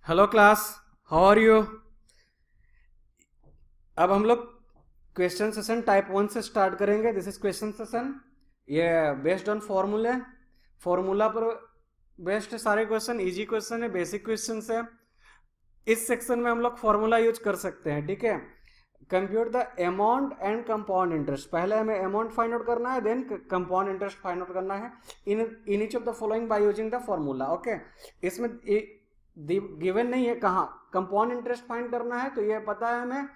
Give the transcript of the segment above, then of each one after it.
Hello class, how are you. अब हम लोग क्वेश्चन सेशन टाइप 1 से स्टार्ट करेंगे। This is question session. ये बेस्ड ऑन फॉर्मूला पर बेस्ड सारे क्वेश्चन, इजी क्वेश्चन है, बेसिक क्वेश्चन है। इस सेक्शन में हम लोग फॉर्मूला यूज कर सकते हैं, ठीक है। Compute the amount and compound interest. पहले हमें अमाउंट फाइंड आउट करना है, then compound interest find out करना है in each of the following by using the formula. Okay, इसमें गिवन नहीं है कहाँ कंपाउंड इंटरेस्ट फाइंड करना है, तो ये पता है हमें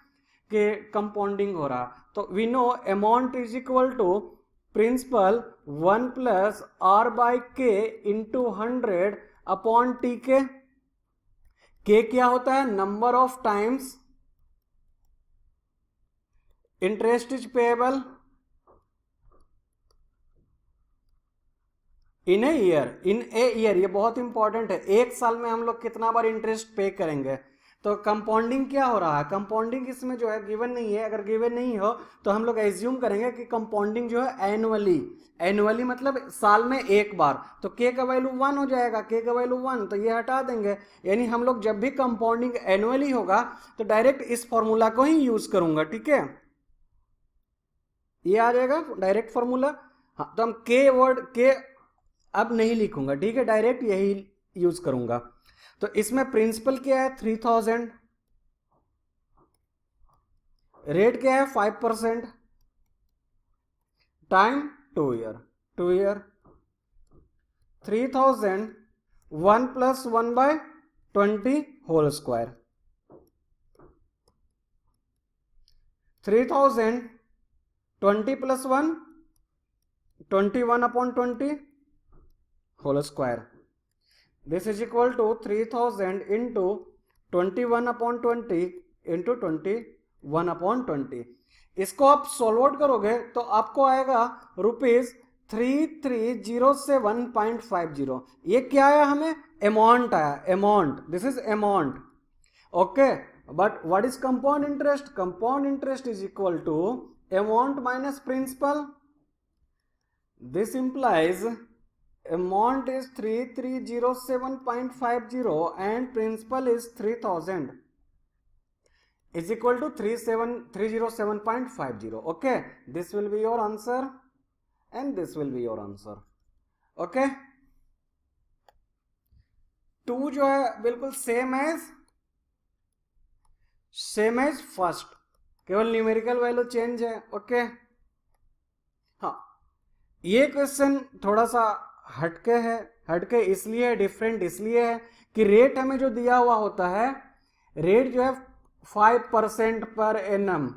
कि कंपाउंडिंग हो रहा। तो we know amount is equal to principal 1 plus R by K into 100 upon T K क्या होता है? Number of times interest is payable in a year. ये बहुत इंपॉर्टेंट है। एक साल में हम लोग कितना बार इंटरेस्ट पे करेंगे। तो कंपाउंडिंग क्या हो रहा है? कंपाउंडिंग इसमें जो है गिवन नहीं है। अगर गिवन नहीं हो तो हम लोग एज्यूम करेंगे कि कंपाउंडिंग जो है एनुअली मतलब साल में एक बार। तो के का वैल्यू 1 हो जाएगा, के का वैल्यू 1, तो ये हटा देंगे। यानी हम लोग जब भी कंपाउंडिंग एनुअली होगा तो डायरेक्ट इस फॉर्मूला को ही यूज करूंगा, ठीक है। ये आ जाएगा डायरेक्ट फॉर्मूला। हाँ, तो हम के अब नहीं लिखूंगा, ठीक है, डायरेक्ट यही यूज करूंगा। तो इसमें प्रिंसिपल क्या है? 3000, रेट क्या है? 5%, time 2 year 3000 1 plus 1 by 20 whole square. 3000 20 plus 1 21 upon 20 whole square. This is equal to 3000 into 21 upon 20 into 21 upon 20। इसको आप सॉल्व आउट करोगे तो आपको आएगा ₹3307.50। ये क्या आया? हमें अमाउंट आया, amount. This is amount, okay. But what is compound interest? Compound interest is equal to amount minus principal. This implies amount is 3307.50 and principal is 3000 is equal to 307.50. okay, this will be your answer and this will be your answer. okay, 2 जो है बिल्कुल same as first, केवल numerical value change है। Okay, हाँ, ये question थोड़ा सा हटके इसलिए, डिफरेंट इसलिए है कि रेट हमें जो दिया हुआ होता है, रेट जो है 5% पर एनम,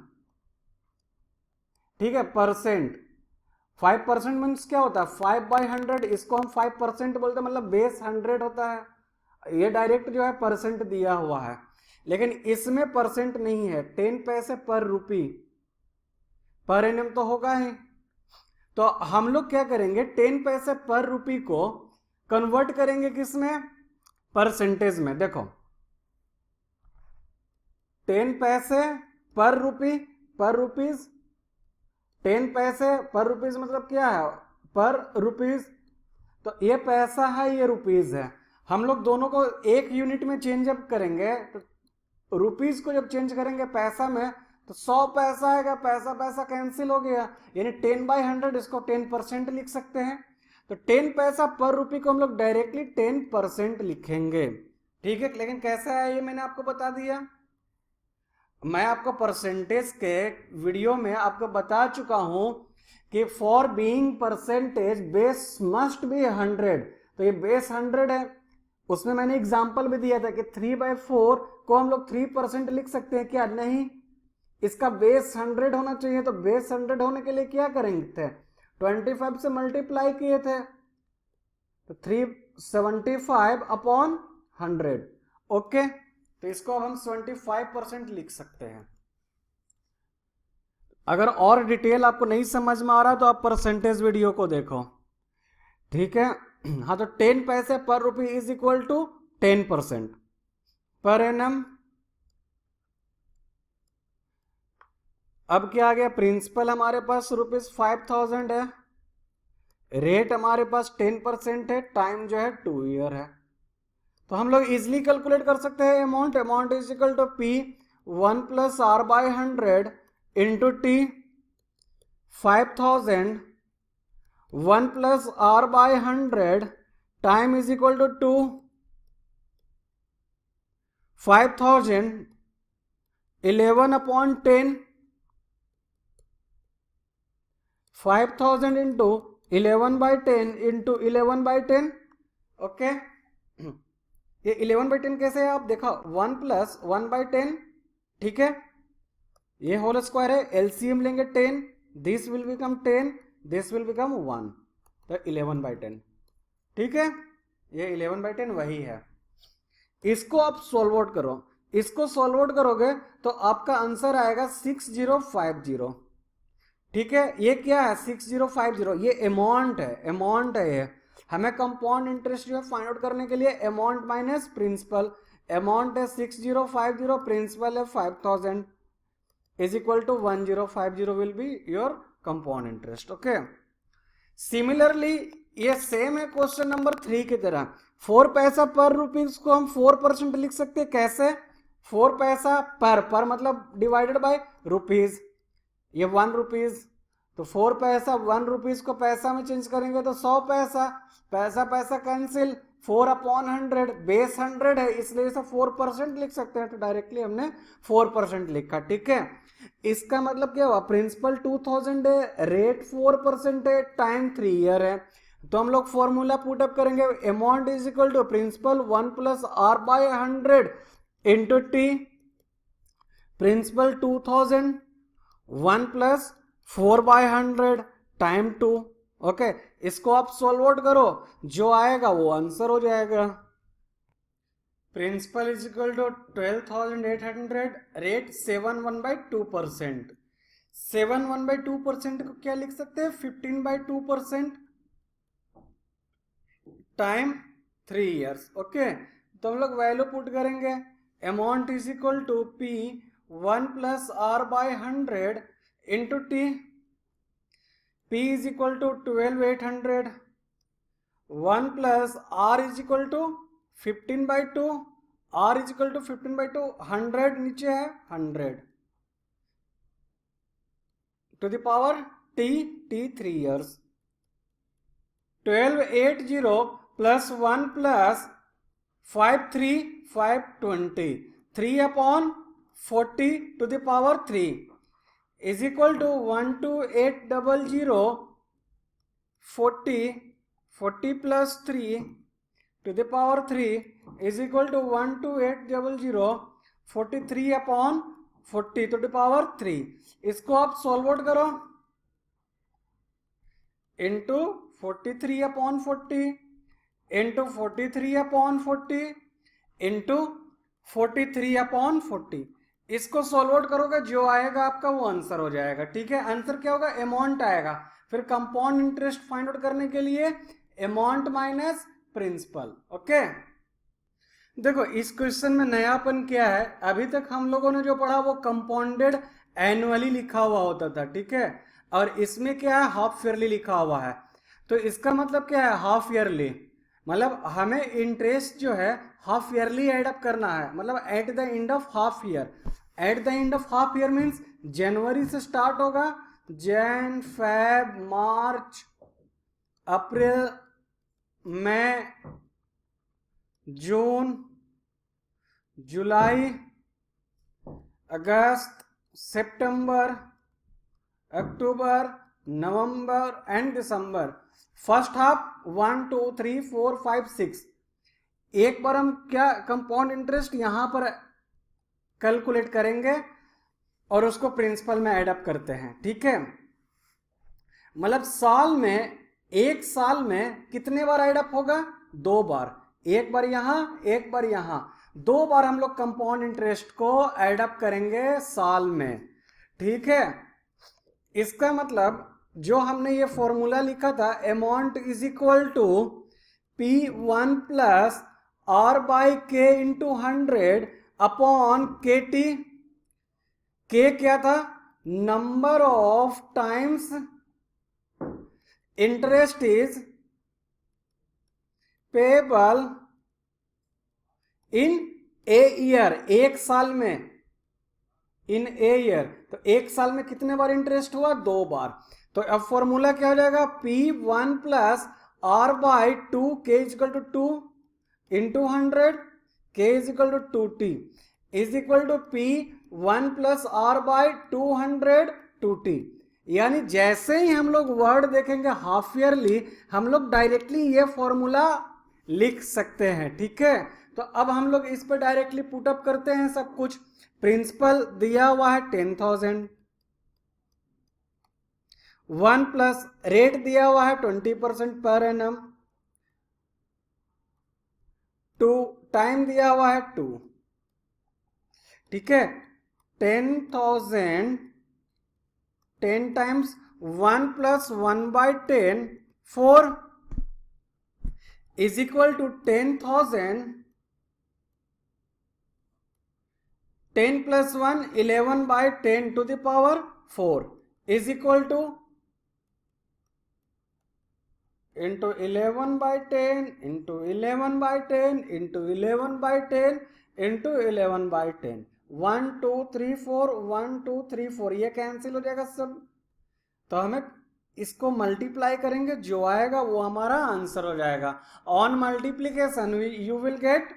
ठीक है, परसेंट। 5% मीन्स क्या होता है? 5/100, इसको हम 5% बोलते हैं, मतलब बेस 100 होता है। ये डायरेक्ट जो है परसेंट दिया हुआ है, लेकिन इसमें परसेंट नहीं है। 10 पैसे पर रुपी पर एनम तो होगा ही। तो हम लोग क्या करेंगे? 10 पैसे पर रुपी को कन्वर्ट करेंगे किसमें? परसेंटेज में। देखो, 10 पैसे पर रुपीज 10 पैसे पर रुपीज मतलब क्या है? पर रुपीज। तो ये पैसा है, ये रुपीज है। हम लोग दोनों को एक यूनिट में चेंज अप करेंगे, तो रुपीज को जब चेंज करेंगे पैसा में तो 100 पैसा आएगा, पैसा कैंसिल हो गया, यानी 10/100, इसको 10% लिख सकते हैं। तो 10 पैसा पर रुपी को हम लोग डायरेक्टली 10% लिखेंगे, ठीक है। लेकिन कैसे आया ये मैंने आपको बता दिया। मैं आपको परसेंटेज के वीडियो में आपको बता चुका हूं कि for being percentage base must be 100। तो ये बेस 100 है। उसमें मैंने एग्जांपल भी दिया था कि 3/4 को हम लोग 3% लिख सकते हैं क्या? नहीं, इसका बेस 100 होना चाहिए। तो बेस 100 होने के लिए क्या करेंगे थे? 25 से मल्टीप्लाई किए थे, तो 375 अपॉन 100। ओके, तो इसको अब हम 75% लिख सकते हैं। अगर और डिटेल आपको नहीं समझ में आ रहा तो आप परसेंटेज वीडियो को देखो, ठीक है। हाँ, तो 10 पैसे पर रुपी is equal to 10% per annum. अब क्या आ गया? प्रिंसिपल हमारे पास ₹5000 है, रेट हमारे पास 10% है, टाइम जो है 2 ईयर है। तो हम लोग इजिली कैलकुलेट कर सकते हैं amount. Amount is equal to P 1 plus R by 100 into T 5000 1 plus R by 100 time is equal to 2 5000 11 upon 10 5000 into 11 by 10 into 11 by 10। Okay, ये 11 बाई 10 कैसे है आप देखा, 1 प्लस 1 बाई 10, ठीक है, ये होल स्क्वायर है, एलसीएम लेंगे 10, this will become 10, this will become 1, तो 11 बाई 10, ठीक है, ये 11 बाई 10 वही है। इसको आप सॉल्व आउट करो, इसको सॉल्व आउट करोगे तो आपका आंसर आएगा 6050, ठीक है। ये क्या है 6050, ये अमाउंट है, अमाउंट है ये। हमें कंपाउंड इंटरेस्ट जो है फाइंड आउट करने के लिए अमाउंट माइनस प्रिंसिपल, अमाउंट है 6050, प्रिंसिपल है 5000 is equal to 1050 will be your compound interest. Okay, similarly ये सेम है क्वेश्चन नंबर 3 की तरह। 4 पैसा पर रुपीज को हम 4% लिख सकते हैं, कैसे, 4 पैसा पर मतलब डिवाइडेड बाय रुपीज, ये 1 रुपीज, तो 4 पैसा 1 रुपीज को पैसा में चेंज करेंगे तो 100 पैसा, पैसा पैसा कैंसिल, 4 अपॉन 100, बेस 100 है इसलिए इसे 4% लिख सकते हैं, तो डायरेक्टली हमने 4% लिखा, ठीक है। इसका मतलब क्या हुआ, प्रिंसिपल 2000 है, रेट 4% है, टाइम 3 ईयर है, तो हम लोग फॉर्मूला पुटअप करेंगे, amount is equal to principal 1 plus R by 100 into T, principal 2000 1 plus 4 by 100 time 2। Okay, इसको आप सॉल्व आउट करो, जो आएगा वो आंसर हो जाएगा। Principal is equal to 12,800, rate 7/2%। 7/2% को क्या लिख सकते हैं, 15/2%, टाइम 3 ईयर्स। ओके, तो हम लोग वैल्यू पुट करेंगे, amount is equal to P 1 plus R by 100 into T, P is equal to 12,800, 1 plus R is equal to 15/2, R is equal to 15/2, 100 नीचे है 100 to the power T 3 years, 1280 plus 1 plus 53 520, 3 upon 40 to the power 3 is equal to 12800, 40 plus 3 to the power 3 is equal to 12800, 43 upon 40 to the power 3। इसको आप solve out करो, into 43 upon 40 into 43 upon 40 into 43 upon 40, इसको solve out करोगे, जो आएगा आपका वो answer हो जाएगा, ठीक है। आंसर क्या होगा, अमाउंट आएगा। फिर कंपाउंड इंटरेस्ट फाइंड आउट करने के लिए अमाउंट माइनस प्रिंसिपल। ओके, देखो इस क्वेश्चन में नयापन क्या है, अभी तक हम लोगों ने जो पढ़ा वो कंपाउंडेड एनुअली लिखा हुआ होता था, ठीक है, और इसमें क्या है, हाफ ईयरली लिखा हुआ है। तो इसका मतलब क्या है, हाफ ईयरली, मतलब हमें इंटरेस्ट जो है हाफ ईयरली एड अप करना है, मतलब at the end of half year. At the end of half year means जनवरी से स्टार्ट होगा, जैन फेब मार्च अप्रैल मई जून जुलाई अगस्त सितंबर अक्टूबर नवंबर एंड दिसंबर। First half 1 2 3 4 5 6। एक बार हम क्या कंपाउंड इंटरेस्ट यहां पर कैलकुलेट करेंगे और उसको प्रिंसिपल में ऐड अप करते हैं, ठीक है। मतलब साल में, एक साल में कितने बार ऐड अप होगा, 2 बार, एक बार यहां एक बार यहां, 2 बार हम लोग कंपाउंड इंटरेस्ट को ऐड अप करेंगे साल में, ठीक है। इसका मतलब जो हमने ये फॉर्मूला लिखा था, amount is equal to P1 plus R by K into 100 upon KT। K क्या था, number of times interest is payable in a year, एक साल में, इन ए ईयर, तो एक साल में कितने बार इंटरेस्ट हुआ? 2 बार। तो अब फॉर्मूला क्या हो जाएगा? P1 plus R by 2 K equal to 2 into 100 K equal to 2T is equal to P1 plus R by 200 2T। यानी जैसे ही हम लोग वर्ड देखेंगे हाफ ईयरली, हम लोग डायरेक्टली ये फॉर्मूला लिख सकते हैं। ठीक है, तो अब हम लोग इस पर डायरेक्टली पुटअप करते हैं सब कुछ। प्रिंसिपल दिया हुआ है 10,000, 1 प्लस रेट दिया हुआ है 20% पर एनम, 2 टाइम दिया हुआ है 2। ठीक है, 10,000 10 times 1 plus 1 by 10 4 is equal to 10,000 10 plus 1 11 by 10 to the power 4 is equal to into 11 by 10 into 11 by 10 into 11 by 10 into 11 by 10 1 2 3 4 1 2 3 4 ये कैंसिल हो जाएगा सब। तो हमें इसको मल्टीप्लाई करेंगे, जो आएगा वो हमारा आंसर हो जाएगा। On multiplication you will get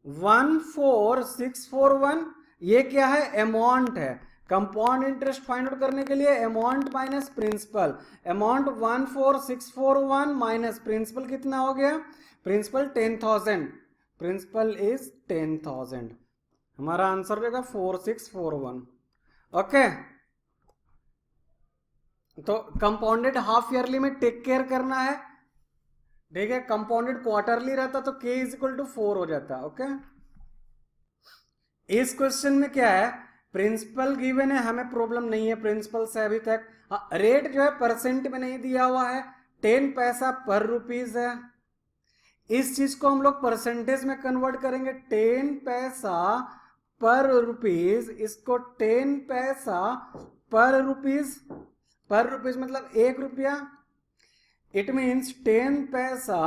14641। ये क्या है? अमाउंट है। कंपाउंड इंटरेस्ट फाइंड आउट करने के लिए amount minus principal. Amount 14641 minus principal कितना हो गया? Principal 10,000, principal is 10,000। हमारा आंसर रहेगा 4641। ओके, तो कंपाउंडेड हाफ ईयरली में टेक केयर करना है। ठीक है, कंपाउंडेड क्वार्टरली रहता तो k इज इक्वल टू 4 हो जाता। ओके, इस क्वेश्चन में क्या है? प्रिंसिपल गिवन है, हमें प्रॉब्लम नहीं है प्रिंसिपल से अभी तक। रेट जो है परसेंट में नहीं दिया हुआ है, 10 पैसा पर रुपीज है। इस चीज को हम लोग परसेंटेज में कन्वर्ट करेंगे, 10 पैसा पर रुपीज, इसको 10 पैसा पर रुपीज, पर रुपीज मतलब 1 रुपया। इट मीन्स 10 पैसा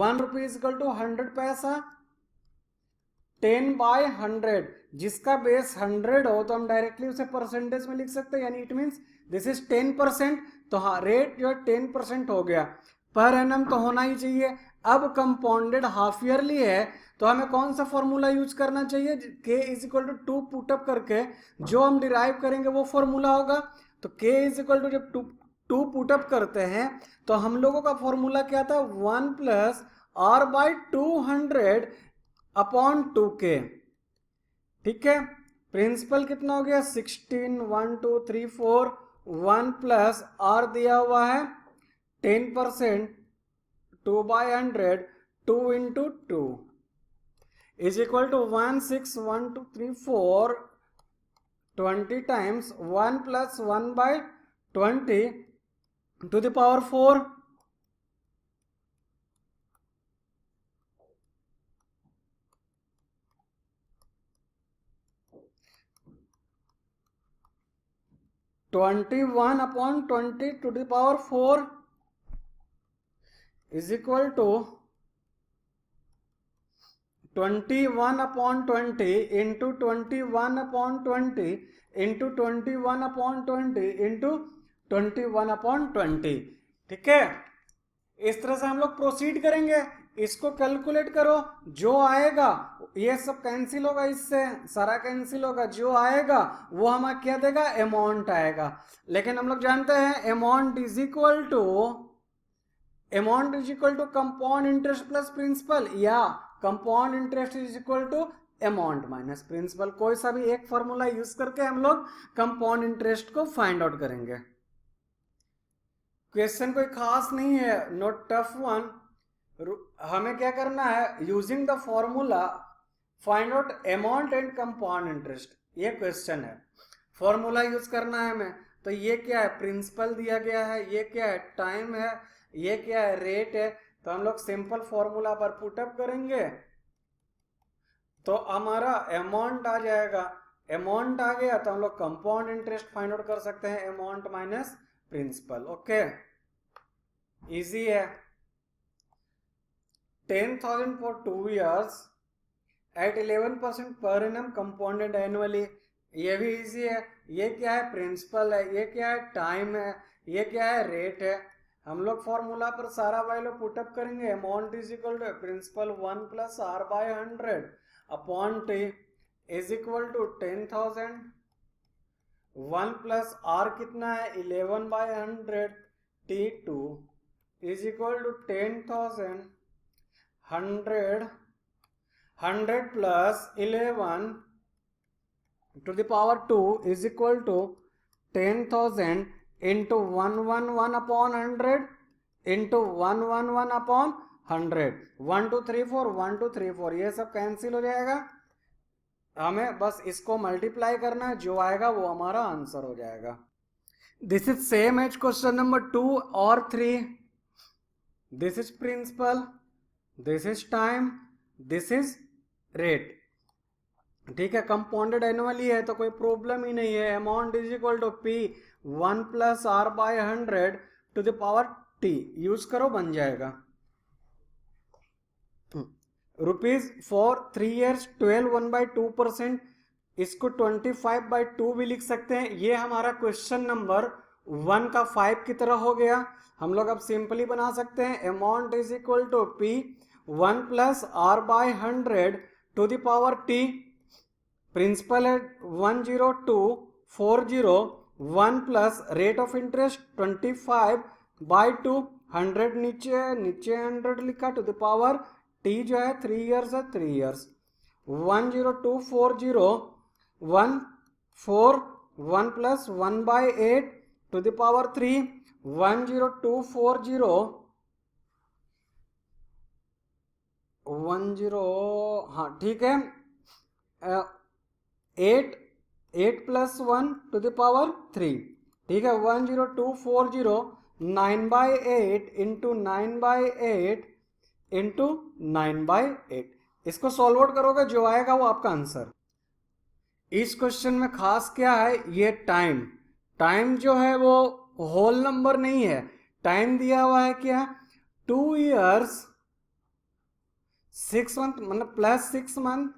1 रुपीज इक्वल टू 100 पैसा। 10 बाय 100, जिसका बेस 100 हो तो हम डायरेक्टली उसे परसेंटेज में लिख सकते हैं, यानी इट मीन्स दिस इज 10%। तो हाँ, रेट जो है 10% हो गया। पर एनम तो होना ही चाहिए। अब कंपाउंडेड हाफ ईयरली है तो हमें कौन सा फॉर्मूला यूज करना चाहिए? k is equal to 2 put up करके जो हम डिराइव करेंगे वो फॉर्मूला होगा। तो k इज इक्वल टू जब 2 पुटअप करते हैं तो हम लोगों का फॉर्मूला क्या था? 1 plus R by 200 upon 2k। ठीक है, प्रिंसिपल कितना हो गया? 16 1 2 3 4 1 प्लस R दिया हुआ है 10%, 2 by 100, 2 into 2 is equal to 1 6 1 2 3 4 20 times 1 plus 1 by 20 to the power 4। (21 upon 20 to the power 4 is equal to 21 upon 20 into 21 upon 20 into 21 upon 20 into 21 upon 20। ठीक है, इस तरह से हम लोग प्रोसीड करेंगे। इसको कैलकुलेट करो, जो आएगा ये सब कैंसिल होगा, इससे सारा कैंसिल होगा, जो आएगा वो हमें क्या देगा? अमाउंट आएगा। लेकिन हम लोग जानते हैं amount is equal to compound interest plus principal, या compound interest is equal to amount minus principal. कोई सा भी एक फॉर्मूला यूज करके हम लोग कंपाउंड इंटरेस्ट को फाइंड आउट करेंगे। क्वेश्चन कोई खास नहीं है, नॉट टफ वन। हमें क्या करना है? Using the formula find out amount and compound interest, ये क्वेश्चन है। फॉर्मूला यूज करना है हमें। तो ये क्या है? प्रिंसिपल दिया गया है, ये क्या है? टाइम है, ये क्या है? रेट है। तो हम लोग सिंपल फॉर्मूला पर पुटअप करेंगे तो हमारा अमाउंट आ जाएगा। अमाउंट आ गया तो हम लोग कंपाउंड इंटरेस्ट फाइंड आउट कर सकते हैं, amount minus principal. Okay, easy है। 10,000 for 2 years eight 11% per annum compounded annually, ये भी इजी है। ये क्या है, प्रिंसिपल है। ये क्या है, टाइम है। ये क्या है, रेट है। हम लोग फॉर्मूला पर सारा वैल्यू पुटअप करेंगे। Amount is equal to principal 1 plus R by 100 upon T is equal to 10,000। 1 plus R कितना है, 11 by 100 T2 is equal to 10,000। 100 plus 11 to the power 2 is equal to 10,000 into 111 upon 100 into 111 upon 100। 1 2 3 4 1 2 3 4 ये सब cancel हो जाएगा। हमें बस इसको multiply करना है, जो आएगा वो हमारा आंसर हो जाएगा। This is same as question number 2 और 3। This is principal, this is time, this is rate. ठीक है, कंपाउंडेड एनुअली है तो कोई प्रॉब्लम ही नहीं है। Amount is equal to P 1 plus R by 100 to the power T, use करो बन जाएगा। रुपीज फॉर 3 years 12 1/2%, इसको 25/2 भी लिख सकते हैं। ये हमारा क्वेश्चन नंबर 1 का 5 की तरह हो गया। हम लोग अब सिंपली बना सकते हैं। Amount is equal to P 1 plus R by 100 to the power T, principal है 10240, 1 प्लस रेट ऑफ इंटरेस्ट 25/2, 100 नीचे नीचे 100 लिखा टू द पावर टी जो है 3 years है 3 years। 10240 1 4 1 plus 1/8 to the power 3, 10240 10, हाँ ठीक है, 8 प्लस 1 टू द पावर 3। ठीक है, 10240 9/8 इंटू 9/8 इंटू 9/8। इसको सॉल्व आउट करोगे, जो आएगा वो आपका आंसर। इस क्वेश्चन में खास क्या है, ये टाइम। टाइम जो है वो होल नंबर नहीं है। टाइम दिया हुआ है क्या, 2 years 6 month, मतलब प्लस 6 month।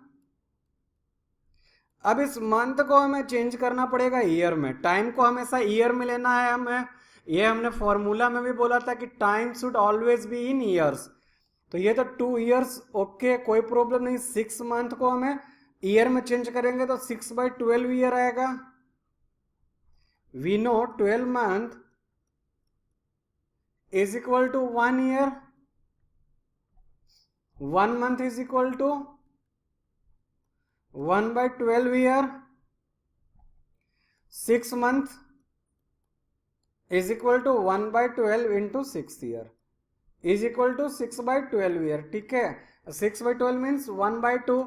अब इस मंथ को हमें चेंज करना पड़ेगा ईयर में। टाइम को हमेशा ईयर में लेना है हमें। ये हमने फॉर्मूला में भी बोला था कि time should always be in years. तो ये तो 2 years, ओके कोई प्रॉब्लम नहीं। 6 मंथ को हमें ईयर में चेंज करेंगे तो 6/12 ईयर आएगा। We know 12 month is equal to 1 year। 1 month is equal to 1/12 year। 6 month is equal to 1/12 into 6 year is equal to 6/12 year। ठीक है, 6/12 means 1/2,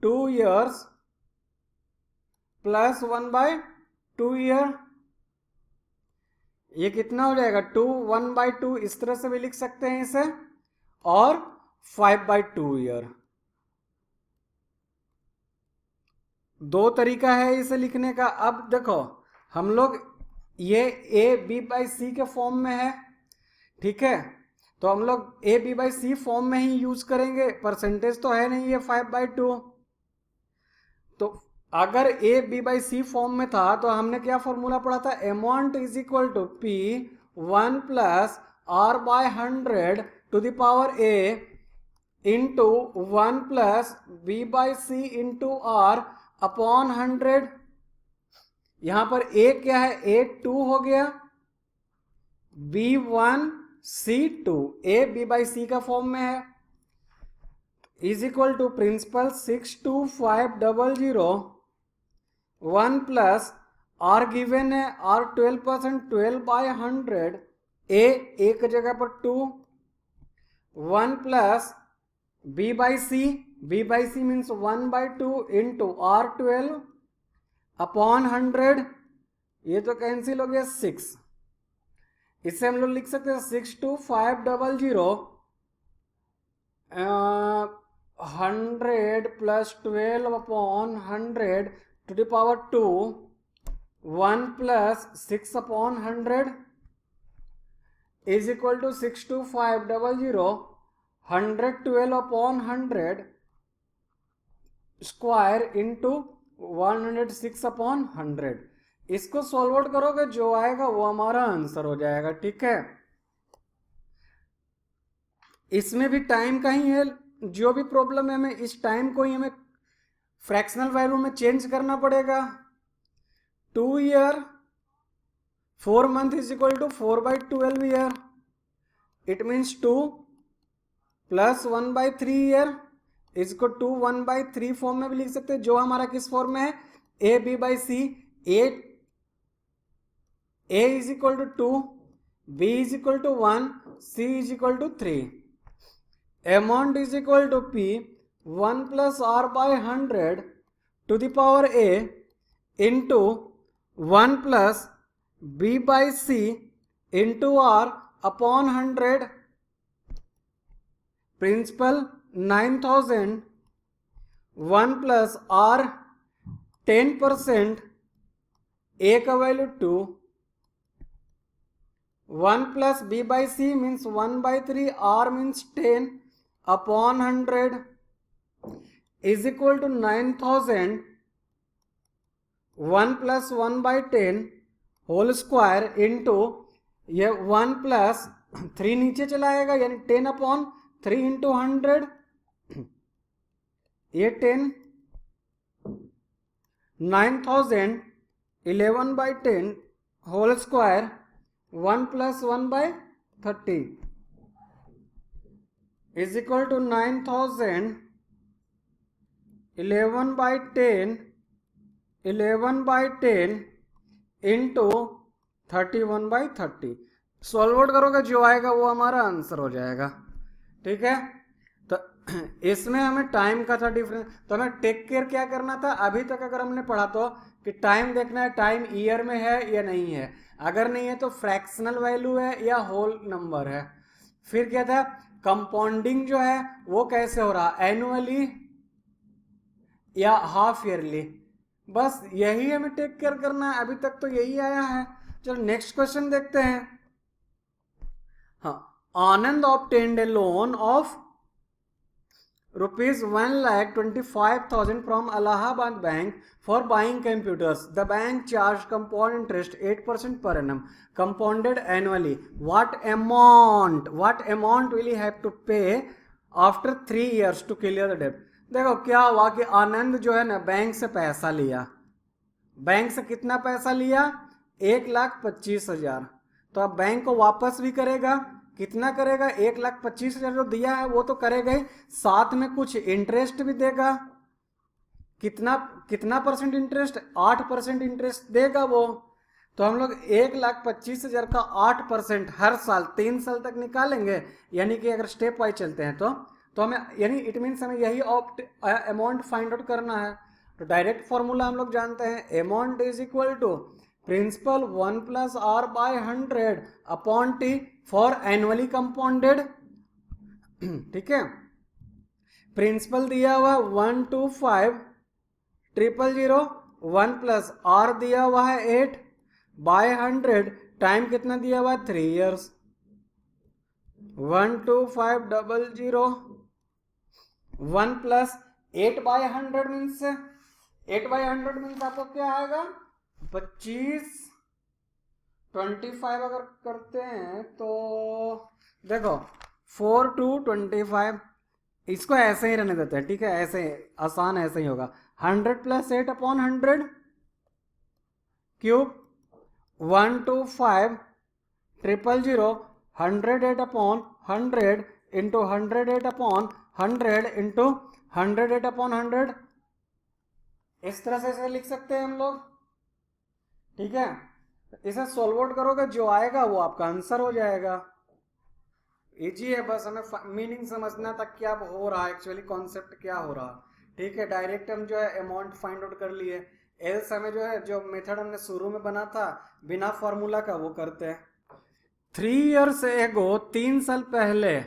2 years प्लस 1/2 year। ये कितना हो जाएगा, 2 1/2, इस तरह से भी लिख सकते हैं इसे, और 5/2 year। दो तरीका है इसे लिखने का। अब देखो हम लोग ये ए बी बाई सी के फॉर्म में है, ठीक है, तो हम लोग A B by C form में ही यूज करेंगे। परसेंटेज तो है नहीं ये 5/2। तो अगर A B by C form में था तो हमने क्या फॉर्मूला पढ़ा था, amount is equal to P 1 plus R by 100 to the power A into 1 plus B by C into R upon 100। यहां पर ए क्या है, A2 हो गया, B1 C2, A B by सी का फॉर्म में है, is equal to principal 62500 1 plus R given है, आर 12%, 12/100, ए एक जगह पर 2, 1 plus B by C means 1/2 into R12 upon 100। ये तो कैंसिल हो गया 6। इससे हम लोग लिख सकते हैं 62500 100 plus 12 upon 100 to the power 2, 1 plus 6 upon 100 is equal to 62500 112 upon 100 square into 106/100। इसको सॉल्व आउट करोगे, जो आएगा वो हमारा आंसर हो जाएगा। ठीक है, इसमें भी टाइम का ही है जो भी प्रॉब्लम है, हमें इस टाइम को ही हमें फ्रैक्शनल वैल्यू में चेंज करना पड़ेगा। 2 year 4 month is equal to 4/12 year. It means 2 plus 1/3 year is equal to 1/3 form में भी लिख सकते हैं, जो हमारा किस फॉर्म में है, A B by C. A is equal to 2, B is equal to 1, C is equal to 3। Amount is equal to P 1 plus R by 100 to the power A into 1 plus B by C into R upon 100। Principal 9000, 1 plus R 10%, A का value 2, 1 plus B by C means 1/3, R means 10 upon 100 is equal to 9000, 1 plus 1/10 whole square into ये 1 plus 3 नीचे चला आएगा, यानी 10/3 into 100, ये 10, 9000 11/10 whole square 1 plus 1/30 is equal to 9000 11/10 into 31/30। Solve out करोगे, जो आएगा वो हमारा आंसर हो जाएगा। ठीक है, तो इसमें हमें टाइम का था डिफरेंस, तो हमें टेक केयर क्या करना था। अभी तक अगर हमने पढ़ा तो कि टाइम देखना है, टाइम ईयर में है या नहीं है, अगर नहीं है तो फ्रैक्शनल वैल्यू है या होल नंबर है। फिर क्या था, कंपाउंडिंग जो है वो कैसे हो रहा, एनुअली या हाफ ईयरली, बस यही हमें टेक केयर करना है। अभी तक तो यही आया है। चलो नेक्स्ट क्वेश्चन देखते हैं। हाँ, Anand obtained a loan of ₹1,25,000 from Allahabad Bank for buying computers. The bank charged compound interest 8% per annum, compounded annually. What amount will he have to pay after 3 years to clear the debt? देखो क्या हुआ कि आनंद जो है ना bank से पैसा लिया। बैंक से कितना पैसा लिया, 1,25,000। तो अब बैंक को वापस भी करेगा, कितना करेगा, 1,25,000 जो दिया है वो तो करेगा ही, साथ में कुछ इंटरेस्ट भी देगा। कितना परसेंट इंटरेस्ट, 8% इंटरेस्ट देगा वो। तो हम लोग 1,25,000 का 8% हर साल 3 साल तक निकालेंगे, यानी कि अगर स्टेप वाइज चलते हैं तो हमें, यानी इट मीन्स हमें यही अमाउंट फाइंड आउट करना है। तो डायरेक्ट फॉर्मूला हम लोग जानते हैं, amount is equal to principal 1 plus R by 100 upon T for annually compounded. ठीक है, प्रिंसिपल दिया हुआ 125,000, 1 प्लस आर दिया हुआ है 8 बाय 100, टाइम कितना दिया हुआ है 3 years। 125,000, 1 प्लस 8/100 मीन्स, 8/100 मीन्स आपको क्या आएगा, 25, 25 अगर करते हैं तो देखो 4 to 25, इसको ऐसे ही रहने देते हैं। ठीक है, ऐसे आसान ऐसे ही होगा। 100 प्लस 8/100 क्यूब 125,000, 108/100 इंटू 108/100 इंटू 108/100, इस तरह से इसे लिख सकते हैं हम लोग। ठीक है, इसे सॉल्व आउट करोगे, जो आएगा वो आपका आंसर हो जाएगा। इजी है, बस हमें मीनिंग समझना था क्या हो रहा है, एक्चुअली कॉन्सेप्ट क्या हो रहा। ठीक है, डायरेक्ट हम जो है अमाउंट फाइंड आउट कर लिए। एल्स हमें जो है, जो मेथड हमने शुरू में बना था बिना फॉर्मूला का, वो करते हैं। 3 years एगो, 3 साल पहले,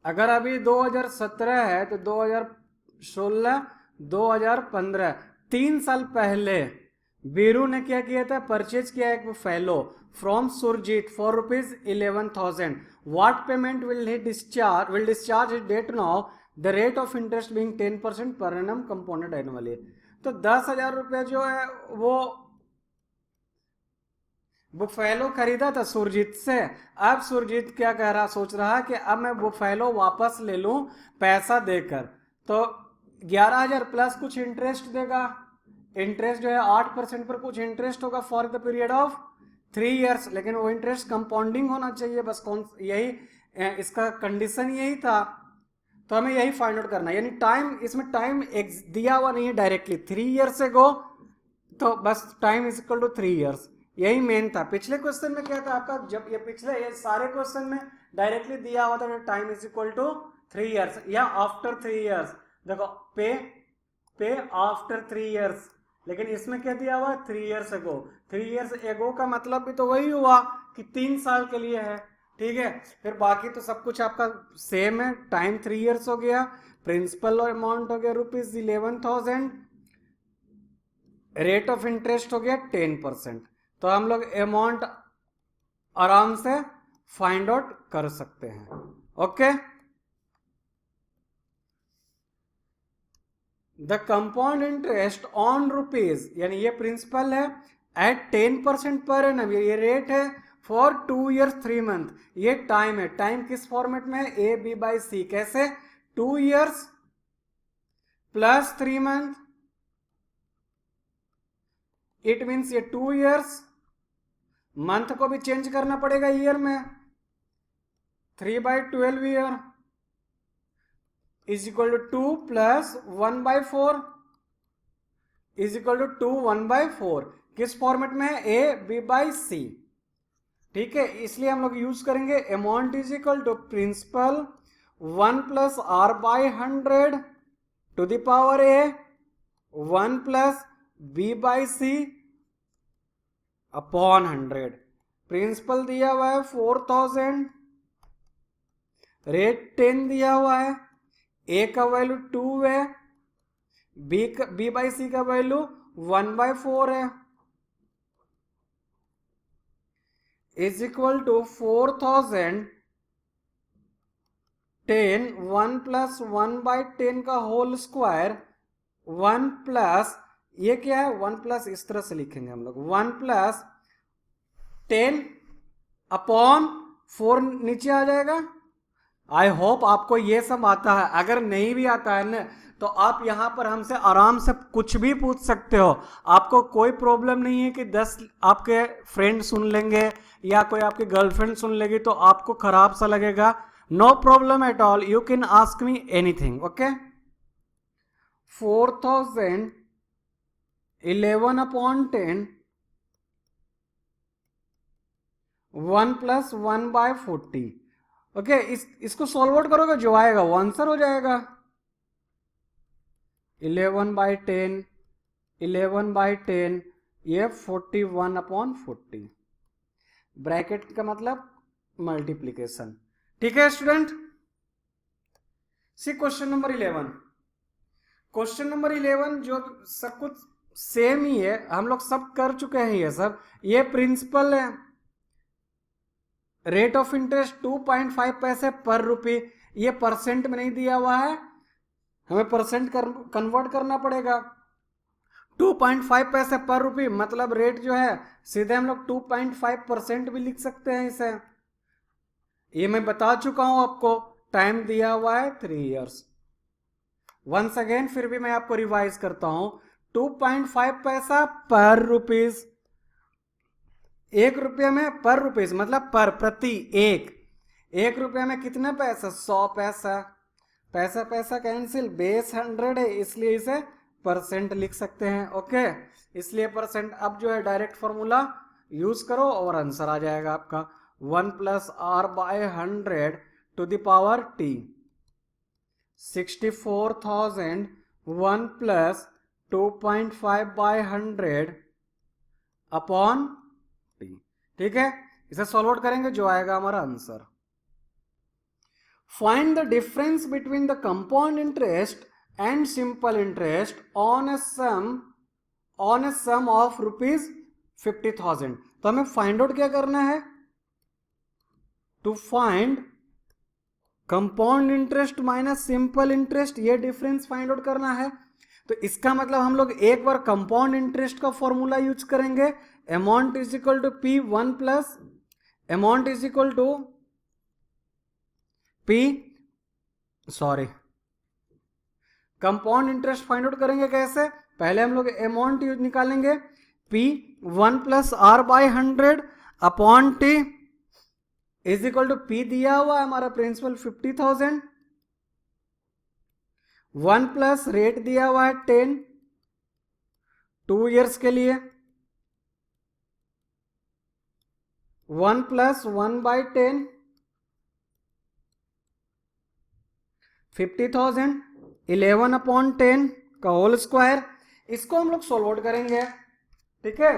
अगर अभी 2017 है तो 2016, 2015, 3 साल पहले बीरू ने क्या किया था, परचेज किया एक fellow from Surjit for ₹11,000। What payment will discharge his debt now the rate of interest being 10% per annum compounded annually. तो 10,000 रुपये जो है वो बुफेलो खरीदा था सुरजीत से। अब सुरजीत क्या कह रहा, सोच रहा कि अब मैं बुफेलो वापस ले लूं पैसा देकर, तो 11,000 प्लस कुछ इंटरेस्ट देगा। इंटरेस्ट जो है 8% पर कुछ इंटरेस्ट होगा for the period of 3 years, लेकिन वो इंटरेस्ट कंपाउंडिंग होना चाहिए, बस कौन यही इसका कंडीशन यही था। तो हमें यही फाइंड आउट करना है, यानी टाइम, इसमें टाइम दिया हुआ नहीं है डायरेक्टली, 3 ईयर्स से गो, तो बस time is equal to 3 years, यही मेन था। पिछले क्वेश्चन में क्या था आपका, जब ये पिछले ये सारे क्वेश्चन में डायरेक्टली दिया हुआ था time is equal to 3 years या आफ्टर 3 ईयर्स। देखो पे आफ्टर 3 ईयर्स, लेकिन इसमें क्या दिया हुआ 3 ईयर्स एगो। 3 ईयर्स एगो का मतलब भी तो वही हुआ कि 3 साल के लिए है, ठीक है। फिर बाकी तो सब कुछ आपका सेम है, टाइम 3 ईयर्स हो गया, प्रिंसिपल और अमाउंट हो गया ₹11,000, रेट ऑफ इंटरेस्ट हो गया 10%। तो हम लोग अमाउंट आराम से फाइंड आउट कर सकते हैं। Okay, the compound interest on rupees, यानी ये प्रिंसिपल है, एट 10% पर एनम, ये रेट है फॉर 2 ईयर्स 3 मंथ। ये टाइम है, टाइम किस फॉर्मेट में है, ए बी बाई सी। कैसे, 2 years plus 3 month, it means ये 2 ईयर्स, मंथ को भी चेंज करना पड़ेगा ईयर में, 3/12 year is equal to 2 plus 1/4 is equal to 2 1/4। किस फॉर्मेट में है, ए बी बाई सी, ठीक है। इसलिए हम लोग यूज करेंगे amount is equal to principal 1 plus R by 100 to the power A 1 plus B by C upon 100। Principal दिया हुआ है 4,000, रेट 10 दिया हुआ है, ए का वैल्यू 2 है, बी बाई सी का वैल्यू 1/4 है, इज इक्वल टू 4,000 10 1 प्लस 1/10 का होल स्क्वायर 1 प्लस, ये क्या है 1 प्लस, इस तरह से लिखेंगे हम लोग 1 प्लस 10 अपॉन 4 नीचे आ जाएगा। आई होप आपको ये सब आता है, अगर नहीं भी आता है ना तो आप यहां पर हमसे आराम से कुछ भी पूछ सकते हो, आपको कोई प्रॉब्लम नहीं है कि 10 आपके फ्रेंड सुन लेंगे या कोई आपकी गर्लफ्रेंड सुन लेगी तो आपको खराब सा लगेगा। No problem at all, you can ask me anything. Okay, 4,000 11 upon 10 1 plus 1/40। Okay, इसको सॉल्व आउट करोगे जो आएगा वो आंसर हो जाएगा। 11/10 11/10 ये 41/40, ब्रैकेट का मतलब मल्टीप्लीकेशन, ठीक है स्टूडेंट। सी क्वेश्चन नंबर 11। क्वेश्चन नंबर 11 जो सब कुछ सेम ही है, हम लोग सब कर चुके हैं ये सब। ये प्रिंसिपल है, रेट ऑफ इंटरेस्ट 2.5 पैसे पर रुपये, ये परसेंट में नहीं दिया हुआ है, हमें परसेंट कन्वर्ट करना पड़ेगा। 2.5 पैसे पर रुपये मतलब रेट जो है सीधे हम लोग 2.5% भी लिख सकते हैं इसे। ये मैं बता चुका हूं आपको, टाइम दिया हुआ है 3 ईयर्स। वंस अगेन फिर भी मैं आपको रिवाइज करता हूं, 2.5 पैसा पर रुपीज, 1 रुपये में पर रुपीज मतलब पर, प्रति, 1 रुपये में कितना पैसा, 100 पैसा। पैसा पैसा कैंसिल, बेस 100 है इसलिए इसे परसेंट लिख सकते हैं। ओके, इसलिए परसेंट। अब जो है डायरेक्ट फॉर्मूला यूज करो और आंसर आ जाएगा आपका 1 plus R by 100 to the power T, 64,000 1 plus 2.5 by 100 upon T, ठीक है। इसे सॉल्व आउट करेंगे जो आएगा हमारा answer. Find the difference between the compound interest and simple interest on a sum of ₹50,000। तो हमें फाइंड आउट क्या करना है, to find compound interest minus simple interest, ये डिफरेंस फाइंड आउट करना है। तो इसका मतलब हम लोग एक बार कंपाउंड इंटरेस्ट का फॉर्मूला यूज करेंगे, amount is equal to P one plus amount is equal to P, sorry, compound interest find out करेंगे कैसे, पहले हम लोग अमाउंट निकालेंगे, P one plus R by 100 upon T is equal to P दिया हुआ है हमारा प्रिंसिपल 50,000, 1 प्लस रेट दिया हुआ है 10, 2 ईयर्स के लिए, 1 प्लस 1 बाई 10, 50,000, 11 अपॉन 10 का होल स्क्वायर। इसको हम लोग सॉल्व आउट करेंगे, ठीक है।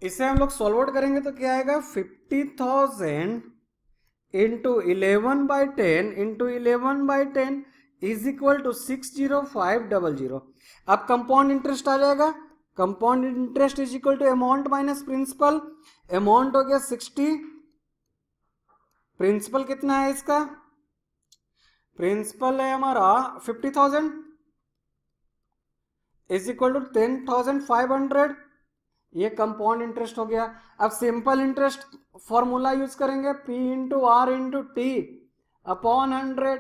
इसे हम लोग सॉल्व आउट करेंगे तो क्या आएगा, 50,000 into 11 by 10 into 11 by 10 is equal to 60500। अब कंपाउंड इंटरेस्ट आ जाएगा, compound interest is equal to amount minus principal, amount हो गया 60, प्रिंसिपल कितना है इसका, प्रिंसिपल है हमारा 50,000 इज इक्वल टू 10,500, ये कंपाउंड इंटरेस्ट हो गया। अब सिंपल इंटरेस्ट फॉर्मूला यूज करेंगे, P into R into T upon 100,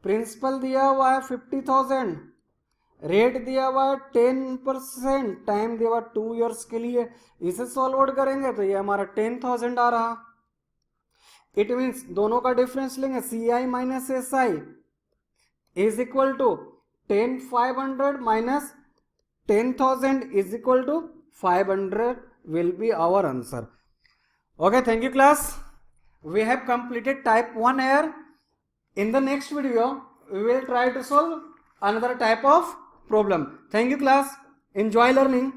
principal दिया हुआ है 50,000, रेट दिया हुआ है 10%, टाइम दिया हुआ 2 ईयर्स के लिए, इसे सॉल्व आउट करेंगे तो ये हमारा 10,000 आ रहा। इट मीन्स दोनों का डिफरेंस लेंगे, C I minus S I is equal to 10,500 minus 10,000 is equal to 500 will be our answer. Okay, thank you class. We have completed type 1 here. In the next video, we will try to solve another type of problem. Thank you class. Enjoy learning.